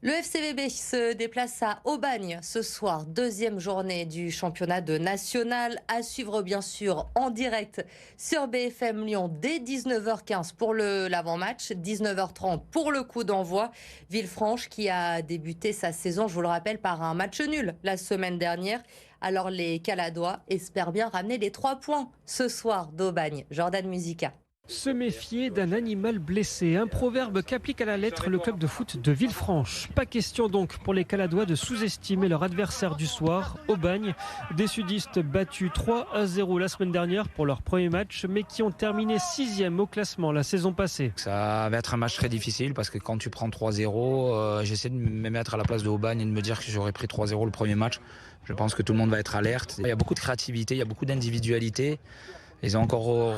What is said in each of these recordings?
Le FCVB se déplace à Aubagne ce soir, deuxième journée du championnat de national. À suivre bien sûr en direct sur BFM Lyon dès 19h15 pour l'avant-match, 19h30 pour le coup d'envoi. Villefranche qui a débuté sa saison, je vous le rappelle, par un match nul la semaine dernière. Alors les Caladois espèrent bien ramener les 3 points ce soir d'Aubagne. Jordan Musica. Se méfier d'un animal blessé, un proverbe qu'applique à la lettre le club de foot de Villefranche. Pas question donc pour les Caladois de sous-estimer leur adversaire du soir, Aubagne. Des sudistes battus 3-0 la semaine dernière pour leur premier match, mais qui ont terminé 6e au classement la saison passée. Ça va être un match très difficile parce que quand tu prends 3-0, j'essaie de me mettre à la place de Aubagne et de me dire que j'aurais pris 3-0 le premier match. Je pense que tout le monde va être alerte. Il y a beaucoup de créativité, il y a beaucoup d'individualité. Ils ont encore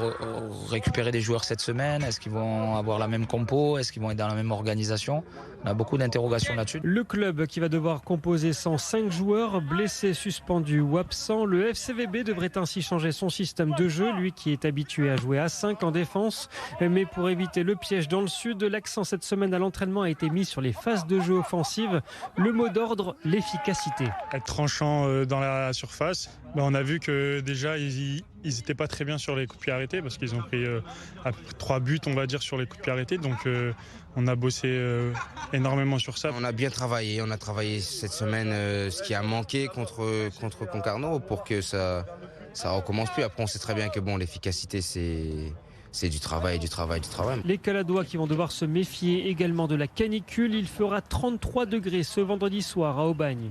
récupéré des joueurs cette semaine. Est-ce qu'ils vont avoir la même compo? Est-ce qu'ils vont être dans la même organisation? On a beaucoup d'interrogations là-dessus. Le club qui va devoir composer sans 5 joueurs, blessés, suspendus ou absents. Le FCVB devrait ainsi changer son système de jeu, lui qui est habitué à jouer à 5 en défense. Mais pour éviter le piège dans le sud, l'accent cette semaine à l'entraînement a été mis sur les phases de jeu offensives. Le mot d'ordre, l'efficacité. Être tranchant dans la surface. On a vu que déjà ils n'étaient pas très bien sur les coups de pied arrêtés parce qu'ils ont pris 3 buts on va dire sur les coups de pied arrêtés. Donc on a bossé énormément sur ça. On a bien travaillé, on a travaillé cette semaine ce qui a manqué contre Concarneau pour que ça recommence plus. Après on sait très bien que l'efficacité c'est du travail. Les Caladois qui vont devoir se méfier également de la canicule. Il fera 33 degrés ce vendredi soir à Aubagne.